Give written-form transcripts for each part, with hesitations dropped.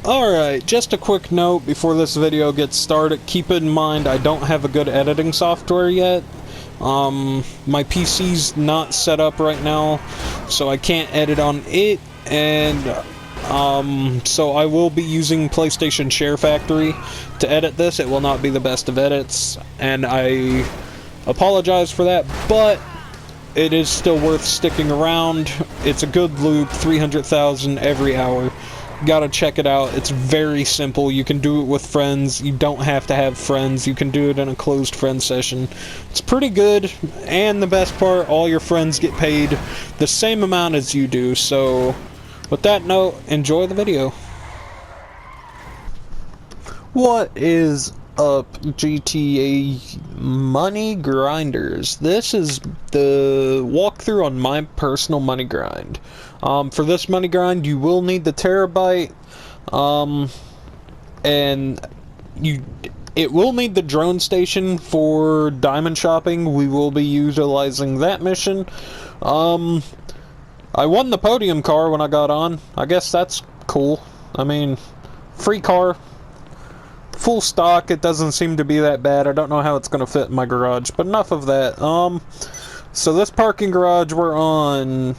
Alright, just a quick note before this video gets started. Keep in mind I don't have a good editing software yet. My PC's not set up right now, so I can't edit on it, and so I will be using PlayStation Share Factory to edit this. It will not be the best of edits, and I apologize for that, but it is still worth sticking around. It's a good loop, 300,000 every hour. Gotta check it out. It's very simple. You can do it with friends. You don't have to have friends. You can do it in a closed friend session. It's pretty good, and the best part, all your friends get paid the same amount as you do. So, with that note, enjoy the video. What is up, GTA money grinders? This is the walkthrough on my personal money grind. For this money grind, you will need the terrorbyte, and it will need the drone station for diamond shopping. We will be utilizing that mission. I won the podium car when I got on. I guess that's cool. I mean, free car. Full stock, it doesn't seem to be that bad. I don't know how it's going to fit in my garage, but enough of that. So this parking garage we're on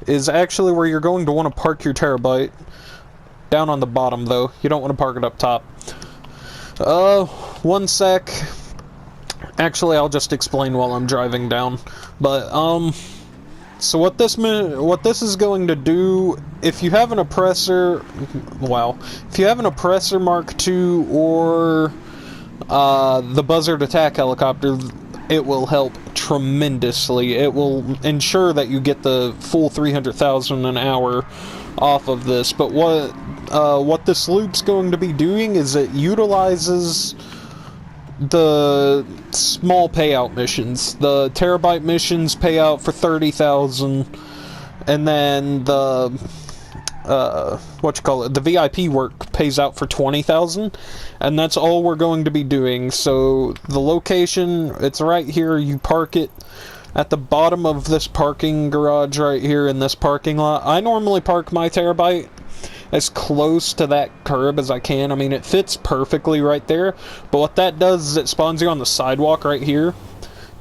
is actually where you're going to want to park your terrorbyte. Down on the bottom, though. You don't want to park it up top. One sec. Actually, I'll just explain while I'm driving down. But, so what this is going to do, if you have an oppressor, if you have an oppressor Mark II or the buzzard attack helicopter, it will help tremendously. It will ensure that you get the full 300,000 an hour off of this. But what this loop's going to be doing is it utilizes the small payout missions. The terabyte missions pay out for 30,000, and then the the VIP work pays out for 20,000, and that's all we're going to be doing. So the location, it's right here. You park it at the bottom of this parking garage right here in this parking lot. I normally park my terabyte as close to that curb as I can. I mean, it fits perfectly right there, but what that does is it spawns you on the sidewalk right here,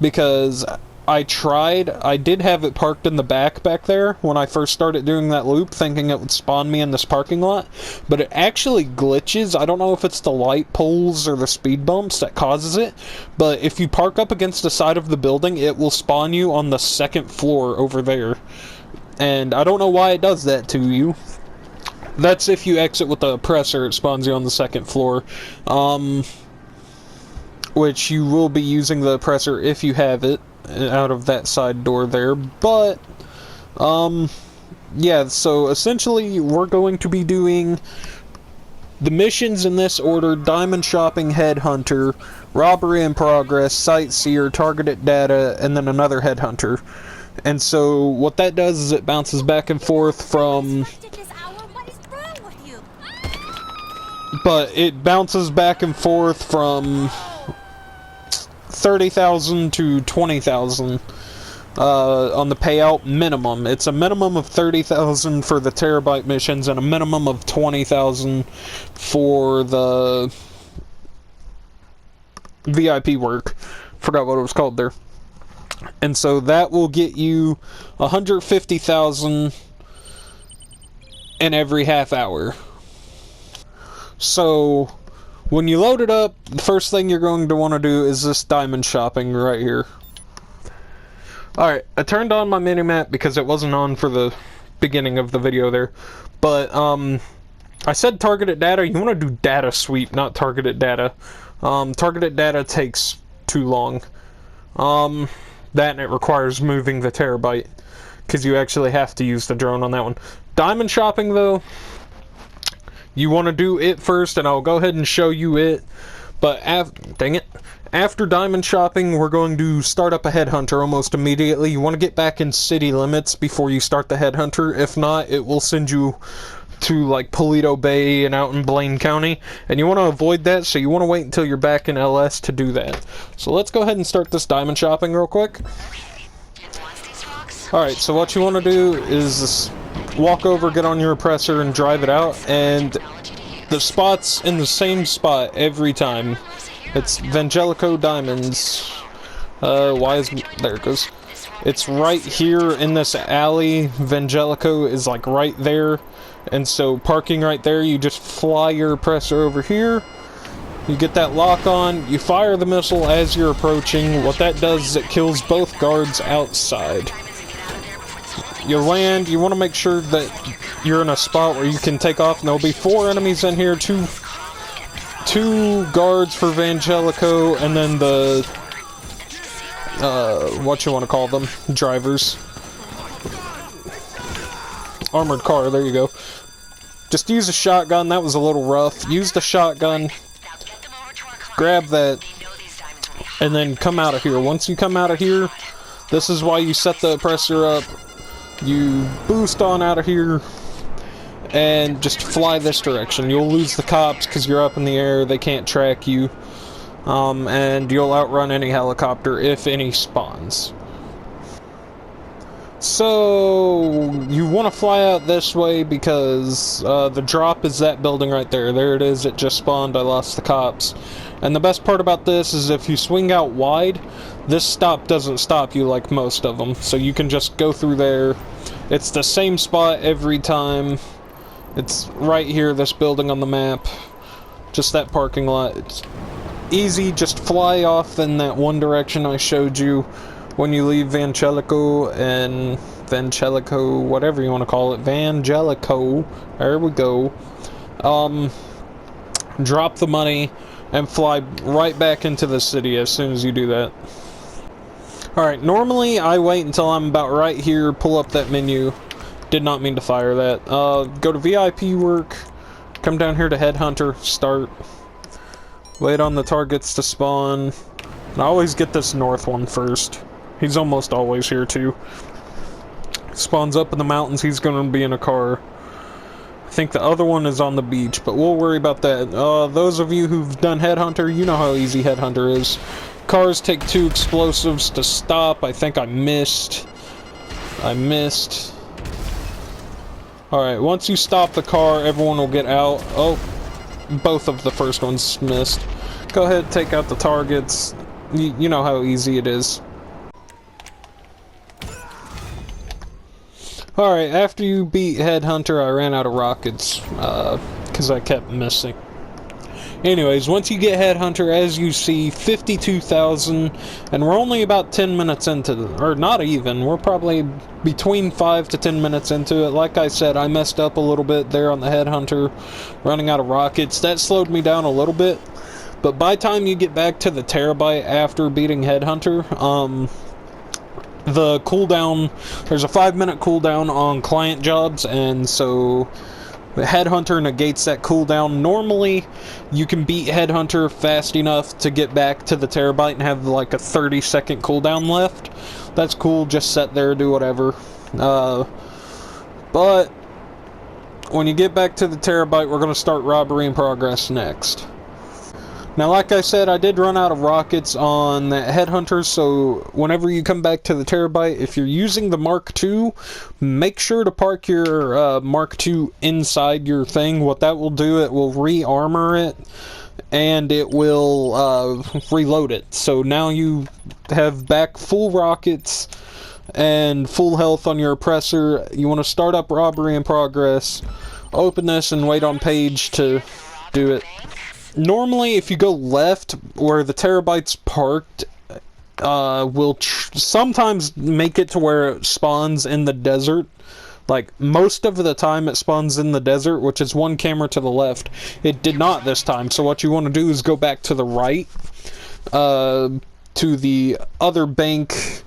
because I did have it parked in the back there when I first started doing that loop, thinking it would spawn me in this parking lot, but it actually glitches. I don't know if it's the light poles or the speed bumps that causes it, but if you park up against the side of the building, it will spawn you on the second floor over there, and I don't know why it does that to you. That's if you exit with the oppressor, it spawns you on the second floor. Which you will be using the oppressor if you have it out of that side door there. But, yeah, so essentially we're going to be doing the missions in this order: diamond shopping, headhunter, robbery in progress, sightseer, targeted data, and then another headhunter. And so what that does is it bounces back and forth from... But it bounces back and forth from 30,000 to 20,000 on the payout minimum. It's a minimum of 30,000 for the terabyte missions and a minimum of 20,000 for the VIP work. Forgot what it was called there. And so that will get you 150,000 in every half hour. So, when you load it up, the first thing you're going to want to do is this diamond shopping right here. Alright, I turned on my minimap because it wasn't on for the beginning of the video there. But, I said targeted data. You want to do data sweep, not targeted data. Targeted data takes too long. That and it requires moving the terabyte, because you actually have to use the drone on that one. Diamond shopping, though, you want to do it first, and I'll go ahead and show you it. But, after diamond shopping, we're going to start up a headhunter almost immediately. You want to get back in city limits before you start the headhunter. If not, it will send you to, like, Paleto Bay and out in Blaine County. And you want to avoid that, so you want to wait until you're back in LS to do that. So let's go ahead and start this diamond shopping real quick. Alright, so what you want to do is walk over, get on your oppressor, and drive it out. And The spot's in the same spot every time. It's Vangelico Diamonds. There it goes. It's right here in this alley. Vangelico is like right there. And so parking right there, you just fly your oppressor over here. You get that lock on, you fire the missile as you're approaching. What that does is it kills both guards outside. You land, you want to make sure that you're in a spot where you can take off, and there'll be 4 enemies in here, two guards for Vangelico, and then the, what you want to call them, drivers. Armored car, there you go. Just use a shotgun, that was a little rough. Use the shotgun, grab that, and then come out of here. Once you come out of here, this is why you set the oppressor up. You boost on out of here, and just fly this direction. You'll lose the cops because you're up in the air, they can't track you, and you'll outrun any helicopter if any spawns. So, you want to fly out this way because the drop is that building right there. There it is, it just spawned, I lost the cops. And the best part about this is if you swing out wide, this stop doesn't stop you like most of them. So you can just go through there. It's the same spot every time. It's right here, this building on the map. Just that parking lot. It's easy, just fly off in that one direction I showed you. When you leave Vangelico, whatever you want to call it, Vangelico, there we go, drop the money, and fly right back into the city as soon as you do that. Alright, normally I wait until I'm about right here, pull up that menu, did not mean to fire that, go to VIP work, come down here to Headhunter, start, wait on the targets to spawn, and I always get this north one first. He's almost always here too. Spawns up in the mountains, he's gonna be in a car. I think the other one is on the beach, but we'll worry about that. Those of you who've done Headhunter, you know how easy Headhunter is. Cars take 2 explosives to stop. I think I missed. Alright, once you stop the car, everyone will get out. Oh, both of the first ones missed. Go ahead, take out the targets. You know how easy it is. Alright, after you beat Headhunter, I ran out of rockets, because I kept missing. Anyways, once you get Headhunter, as you see, 52,000, and we're only about 10 minutes into or not even, we're probably between 5 to 10 minutes into it. Like I said, I messed up a little bit there on the Headhunter, running out of rockets. That slowed me down a little bit, but by the time you get back to the Terrorbyte after beating Headhunter, the cooldown, there's a 5-minute cooldown on client jobs, and so the Headhunter negates that cooldown. Normally, you can beat Headhunter fast enough to get back to the Terrorbyte and have like a 30-second cooldown left. That's cool, just sit there, do whatever. But when you get back to the Terrorbyte, we're going to start Robbery in Progress next. Now, like I said, I did run out of rockets on that Headhunter, so whenever you come back to the Terrorbyte, if you're using the Mark II, make sure to park your Mark II inside your thing. What that will do, it will re-armor it, and it will reload it. So now you have back full rockets and full health on your oppressor. You want to start up Robbery in Progress, open this, and wait on page to do it. Normally, if you go left, where the Terrorbyte's parked, will sometimes make it to where it spawns in the desert. Like, most of the time it spawns in the desert, which is one camera to the left. It did not this time, so what you want to do is go back to the right, to the other bank.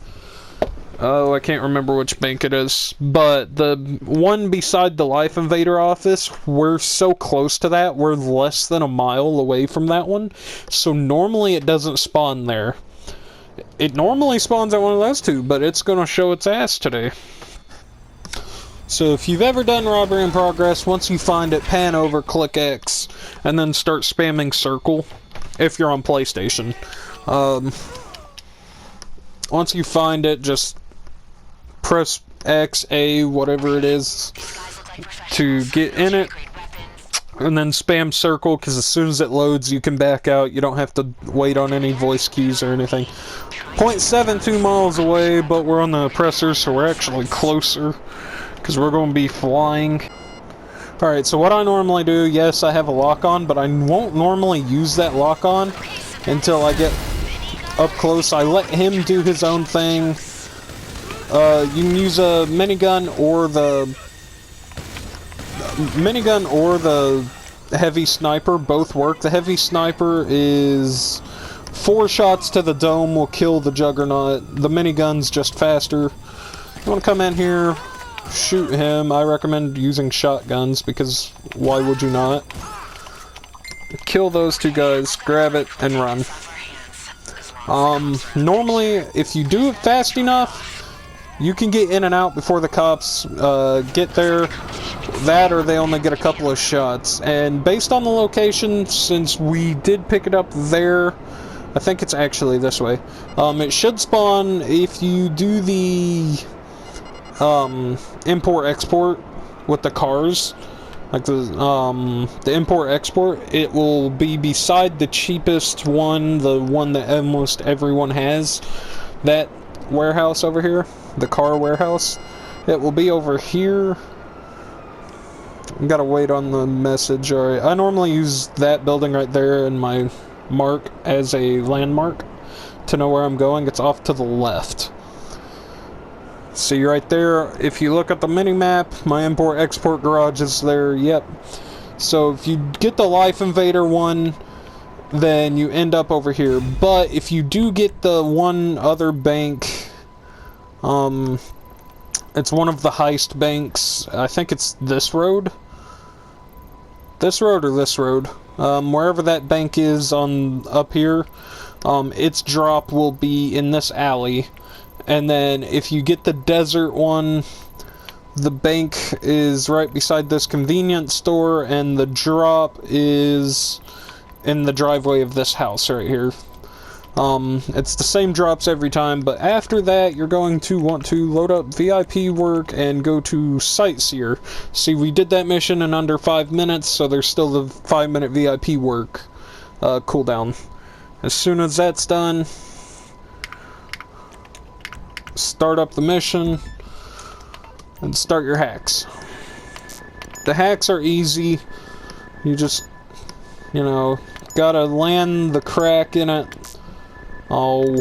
Oh, I can't remember which bank it is, but the one beside the Life Invader office, we're so close to that, we're less than a mile away from that one, so normally it doesn't spawn there. It normally spawns at one of those two, but it's gonna show its ass today. So if you've ever done Robbery in Progress, once you find it, pan over, click X, and then start spamming circle, if you're on PlayStation. Once you find it, just press X, A, whatever it is, to get in it. And then spam circle, because as soon as it loads, you can back out. You don't have to wait on any voice keys or anything. 0.72 miles away, but we're on the oppressor, so we're actually closer, because we're going to be flying. Alright, so what I normally do, yes, I have a lock-on, but I won't normally use that lock-on until I get up close. I let him do his own thing. You can use a minigun or the heavy sniper, both work. The heavy sniper is 4 shots to the dome will kill the juggernaut. The minigun's just faster. You want to come in here, shoot him. I recommend using shotguns because why would you not? Kill those 2 guys, grab it, and run. Normally, if you do it fast enough, you can get in and out before the cops get there. That or they only get a couple of shots. And based on the location, since we did pick it up there, I think it's actually this way. It should spawn if you do the import-export with the cars. Like the import-export, it will be beside the cheapest one, the one that almost everyone has. That warehouse over here, the car warehouse, it will be over here. Gotta wait on the message. Alright, I normally use that building right there in my mark as a landmark to know where I'm going. It's off to the left. See right there, if you look at the mini-map, my import-export garage is there, yep. So if you get the Life Invader one, then you end up over here. But if you do get the one other bank, it's one of the heist banks. I think it's this road. This road or this road. Wherever that bank is on up here, its drop will be in this alley. And then if you get the desert one, the bank is right beside this convenience store, and the drop is in the driveway of this house right here. It's the same drops every time, but after that, you're going to want to load up VIP work and go to Sightseer. See, we did that mission in under 5 minutes, so there's still the 5-minute VIP work cooldown. As soon as that's done, start up the mission and start your hacks. The hacks are easy. You just, you know, gotta land the crack in it. Oh.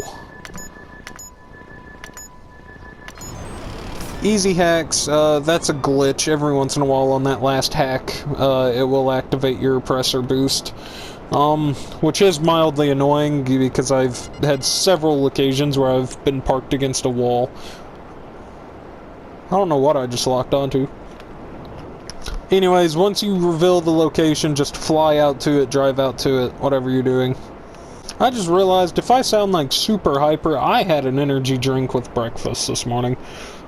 Easy hacks, that's a glitch. Every once in a while on that last hack, it will activate your oppressor boost. Which is mildly annoying, because I've had several occasions where I've been parked against a wall. I don't know what I just locked onto. Anyways, once you reveal the location, just fly out to it, drive out to it, whatever you're doing. I just realized if I sound like super hyper, I had an energy drink with breakfast this morning.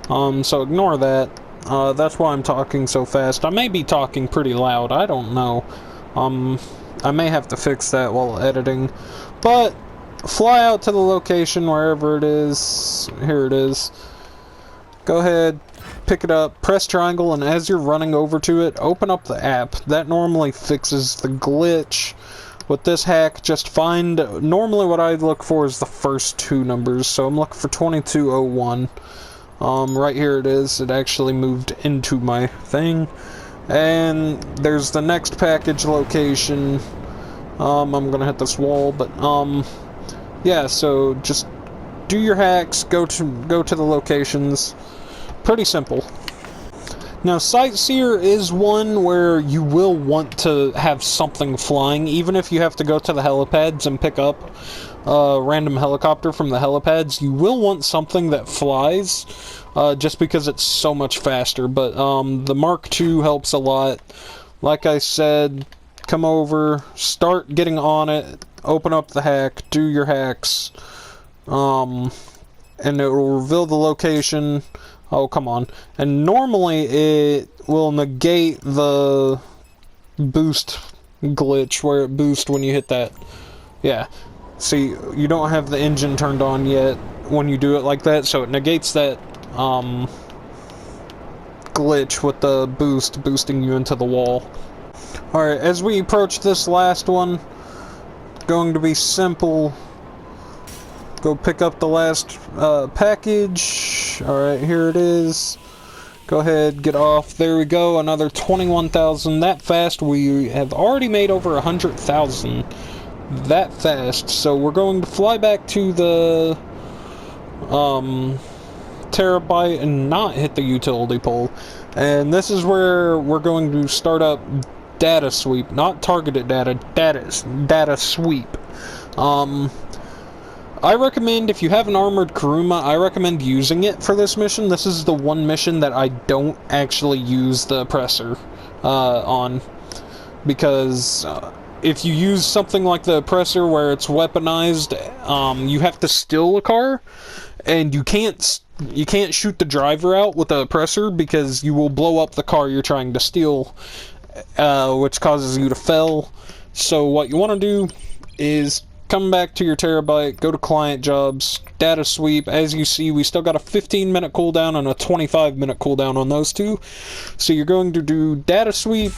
So ignore that. That's why I'm talking so fast. I may be talking pretty loud, I don't know. I may have to fix that while editing. But fly out to the location wherever it is. Here it is. Go ahead, pick it up, press triangle, and as you're running over to it, open up the app. That normally fixes the glitch. With this hack, just find, normally what I look for is the first 2 numbers, so I'm looking for 2201. Right here it is. It actually moved into my thing. And there's the next package location. I'm gonna hit this wall, but yeah, so just do your hacks, go to the locations. Pretty simple. Now, Sightseer is one where you will want to have something flying, even if you have to go to the helipads and pick up a random helicopter from the helipads. You will want something that flies, just because it's so much faster. But the Mark II helps a lot. Like I said, come over, start getting on it, open up the hack, do your hacks, and it will reveal the location. Oh, come on. And normally it will negate the boost glitch where it boosts when you hit that. Yeah. See, you don't have the engine turned on yet when you do it like that, so it negates that glitch with the boosting you into the wall. Alright, as we approach this last one, going to be simple. Go pick up the last package. Alright, here it is. Go ahead, get off. There we go, another 21,000. That fast, we have already made over 100,000. That fast. So we're going to fly back to the terrorbyte and not hit the utility pole. And this is where we're going to start up data sweep, not targeted data sweep. I recommend, if you have an armored Kuruma, I recommend using it for this mission. This is the one mission that I don't actually use the oppressor on, because if you use something like the oppressor where it's weaponized, you have to steal a car, and you can't shoot the driver out with the oppressor because you will blow up the car you're trying to steal, which causes you to fail. So what you want to do is come back to your terrorbyte, go to client jobs, data sweep. As you see, we still got a 15-minute cooldown and a 25-minute cooldown on those two. So you're going to do data sweep,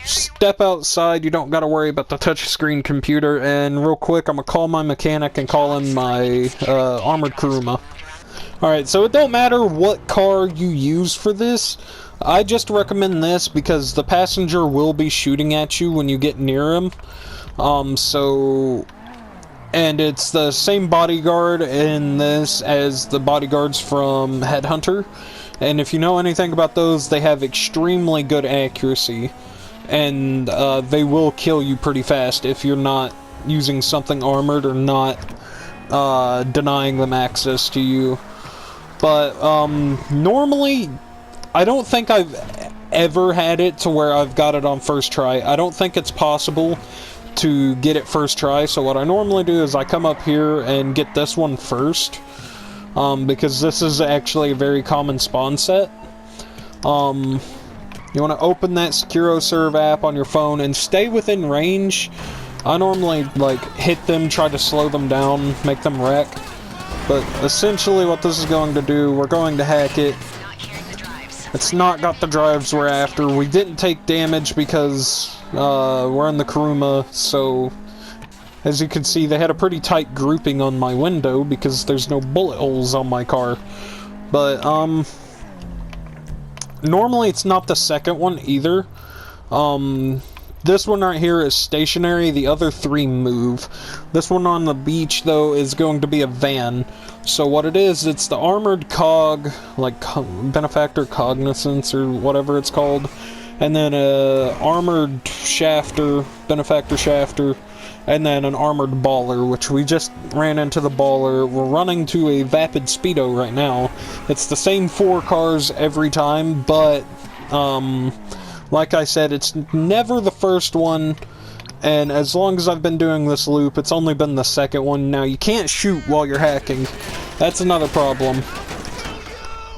step outside, you don't got to worry about the touchscreen computer, and real quick, I'm going to call my mechanic and call in my armored Kuruma. Alright, so it don't matter what car you use for this. I just recommend this because the passenger will be shooting at you when you get near him. And it's the same bodyguard in this as the bodyguards from Headhunter. And if you know anything about those, they have extremely good accuracy. And they will kill you pretty fast if you're not using something armored or not denying them access to you. But normally, I don't think I've ever had it to where I've got it on first try. I don't think it's possible to get it first try, so what I normally do is I come up here and get this one first, because this is actually a very common spawn set. You want to open that SecuroServe app on your phone and stay within range. I normally hit them, try to slow them down, make them wreck, but essentially what this is going to do, we're going to hack it. It's not got the drives we're after. We didn't take damage because we're in the Kuruma, so as you can see, they had a pretty tight grouping on my window because there's no bullet holes on my car. But normally it's not the second one either. This one right here is stationary, the other three move. This one on the beach, though, is going to be a van. So what it is, it's the armored cog, like benefactor cognizance or whatever it's called, and then a armored shafter, benefactor shafter, and then an armored baller, which we just ran into the baller. We're running to a Vapid Speedo right now. It's the same 4 cars every time, but like I said, it's never the first one, and as long as I've been doing this loop, it's only been the second one. Now, you can't shoot while you're hacking. That's another problem.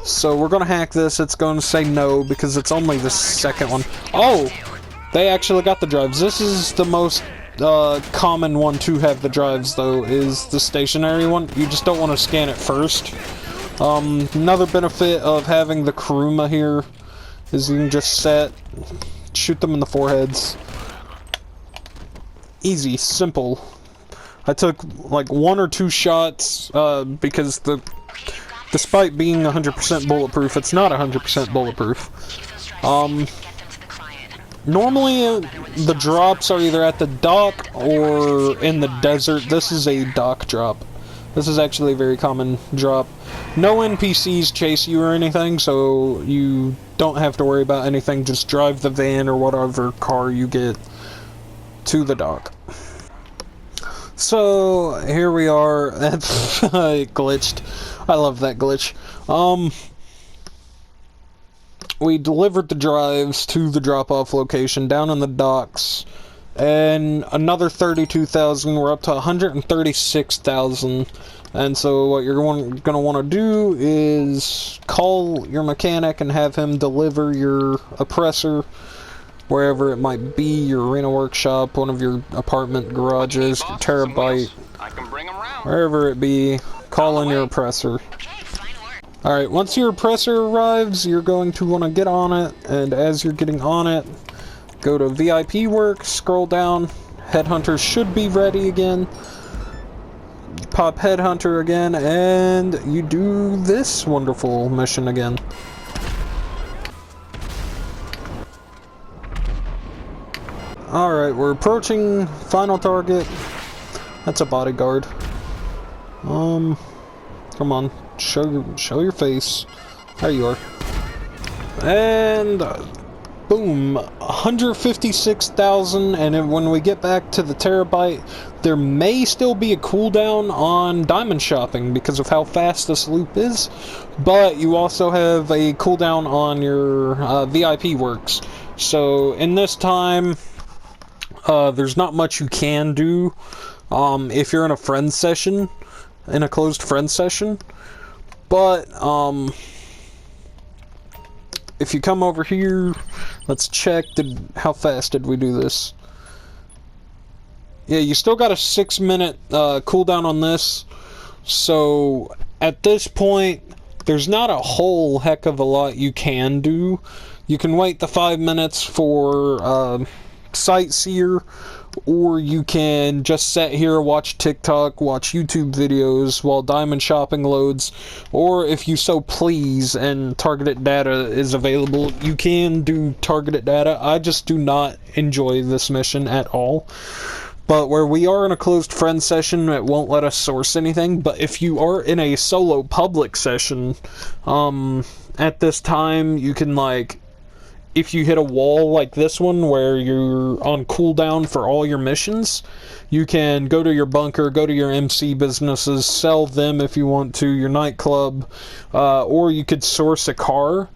So we're gonna hack this. It's going to say no, because it's only the second one. Oh! They actually got the drives. This is the most common one to have the drives, though, is the stationary one. You just don't want to scan it first. Another benefit of having the Kuruma here is you can just shoot them in the foreheads. Easy, simple. I took like 1 or 2 shots because despite being 100% bulletproof, it's not 100% bulletproof. Normally the drops are either at the dock or in the desert. This is a dock drop. This is actually a very common drop. No NPCs chase you or anything, so you don't have to worry about anything. Just drive the van or whatever car you get to the dock. So, here we are. It glitched. I love that glitch. We delivered the drives to the drop-off location down in the docks. And another 32,000, we're up to 136,000. And so what you're going to want to do is call your mechanic and have him deliver your oppressor wherever it might be, your arena workshop, one of your apartment garages, your terrorbyte, wherever it be, call in your oppressor. Alright, once your oppressor arrives, you're going to want to get on it, and as you're getting on it, Go to VIP work, scroll down, Headhunter should be ready again. Pop Headhunter again, and you do this wonderful mission again. Alright, we're approaching final target. That's a bodyguard. Come on, show your face. There you are. And boom, 156,000. And then when we get back to the terabyte, there may still be a cooldown on diamond shopping because of how fast this loop is. But you also have a cooldown on your VIP works. So in this time, there's not much you can do if you're in a friend session, in a closed friend session. But if you come over here, let's check how fast did we do this. Yeah, you still got a 6-minute cooldown on this. So at this point, there's not a whole heck of a lot you can do. You can wait the 5 minutes for Sightseer, or you can just sit here, watch TikTok, watch YouTube videos while diamond shopping loads, or if you so please and targeted data is available, you can do targeted data. I just do not enjoy this mission at all. But where we are in a closed friend session, it won't let us source anything. But if you are in a solo public session, at this time, you can, like, if you hit a wall like this one where you're on cooldown for all your missions, you can go to your bunker, go to your MC businesses, sell them if you want to, your nightclub, or you could source a car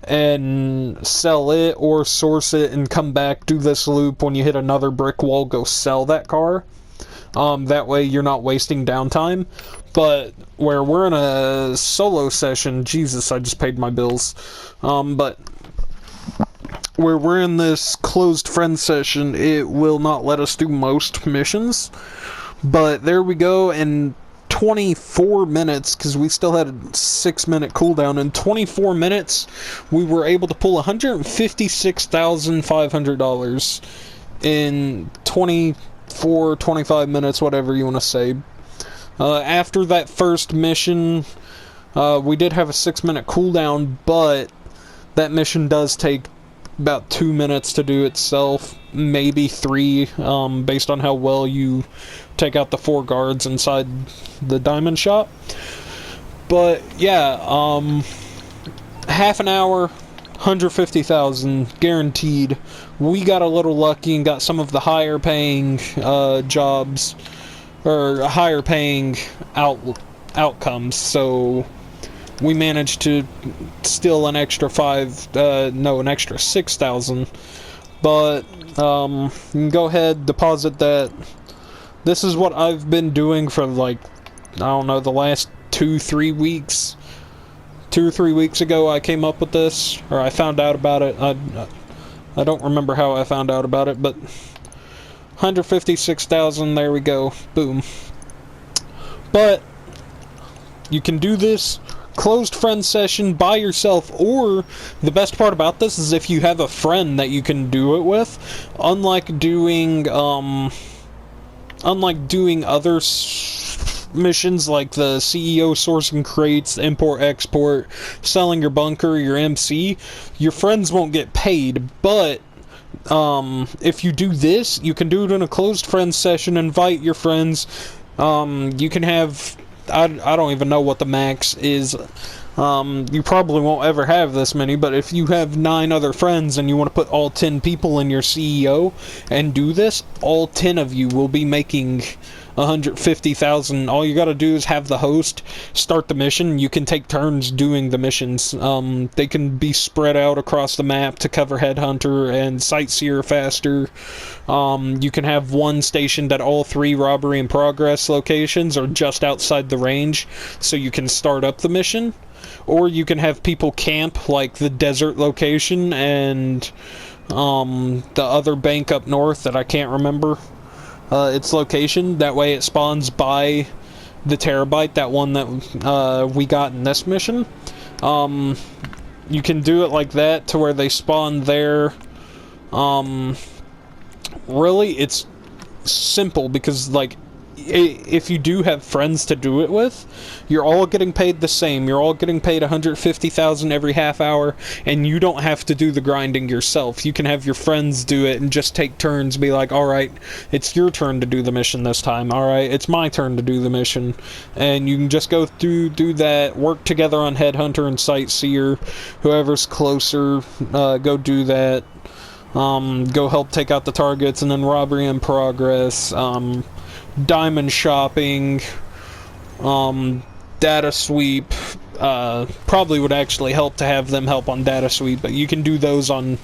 and sell it, or source it and come back, do this loop. When you hit another brick wall, go sell that car. That way you're not wasting downtime. But where we're in a solo session, Jesus, I just paid my bills. But where we're in this closed friend session, it will not let us do most missions. But there we go, in 24 minutes, because we still had a 6-minute cooldown, in 24 minutes, we were able to pull $156,500 in 25 minutes, whatever you want to say. After that first mission, we did have a 6-minute cooldown, but that mission does take about 2 minutes to do itself, maybe 3, based on how well you take out the 4 guards inside the diamond shop. But yeah, half an hour, 150,000 guaranteed. We got a little lucky and got some of the higher paying jobs, or higher paying outcomes, so we managed to steal an extra an extra 6,000. But you can go ahead, deposit that. This is what I've been doing for, like, I don't know, the last 2-3 weeks. 2 or 3 weeks ago I came up with this, or I found out about it. I don't remember how I found out about it, but 156,000, there we go. Boom. But you can do this closed friend session by yourself, or the best part about this is if you have a friend that you can do it with. Unlike doing other missions like the CEO sourcing crates, import export, selling your bunker, your MC, your friends won't get paid. But if you do this, you can do it in a closed friend session, invite your friends. You can have, I don't even know what the max is. You probably won't ever have this many, but if you have 9 other friends and you want to put all 10 people in your CEO and do this, all 10 of you will be making 150,000. All you gotta do is have the host start the mission. You can take turns doing the missions. They can be spread out across the map to cover Headhunter and Sightseer faster. You can have one stationed at all 3 robbery in progress locations or just outside the range, so you can start up the mission. Or you can have people camp, like the desert location and the other bank up north that I can't remember its location. That way it spawns by the terabyte, that one that we got in this mission. You can do it like that to where they spawn there Really, it's simple because, like, if you do have friends to do it with, you're all getting paid the same. You're all getting paid 150,000 every half hour, and you don't have to do the grinding yourself. You can have your friends do it and just take turns, be like, alright, it's your turn to do the mission this time. Alright, it's my turn to do the mission. And you can just go through, do that, work together on Headhunter and Sightseer. Whoever's closer, go do that. Go help take out the targets, and then Robbery in Progress, diamond shopping, data sweep. Probably would actually help to have them help on data sweep, but you can do those on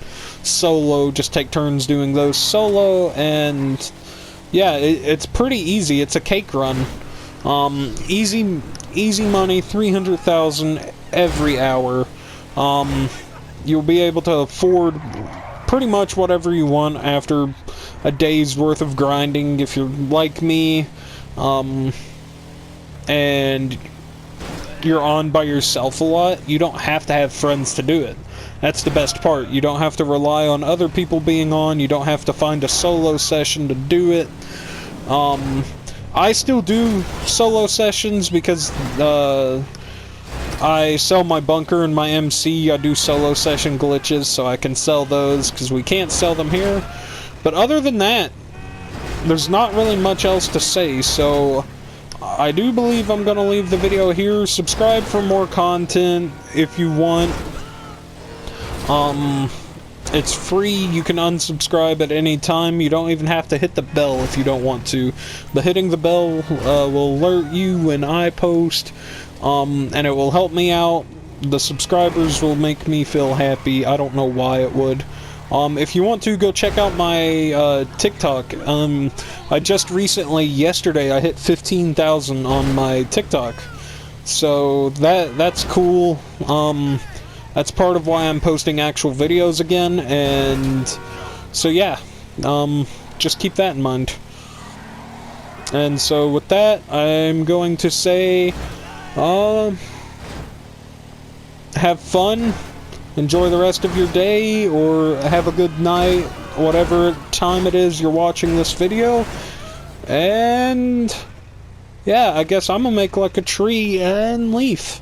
solo, just take turns doing those solo, and yeah, it's pretty easy. It's a cake run. Easy money, 300,000 every hour. You'll be able to afford pretty much whatever you want after a day's worth of grinding. If you're like me, and you're on by yourself a lot, you don't have to have friends to do it. That's the best part. You don't have to rely on other people being on. You don't have to find a solo session to do it. I still do solo sessions because I sell my bunker and my MC. I do solo session glitches, so I can sell those because we can't sell them here. But other than that, there's not really much else to say, so I do believe I'm going to leave the video here. Subscribe for more content if you want. It's free. You can unsubscribe at any time. You don't even have to hit the bell if you don't want to. But hitting the bell will alert you when I post, and it will help me out. The subscribers will make me feel happy. I don't know why it would. If you want to, go check out my TikTok. I just recently, yesterday, I hit 15,000 on my TikTok. So that's cool. That's part of why I'm posting actual videos again, and so yeah, just keep that in mind. And so with that, I'm going to say, have fun, enjoy the rest of your day, or have a good night, whatever time it is you're watching this video, and yeah, I guess I'm gonna make like a tree and leaf.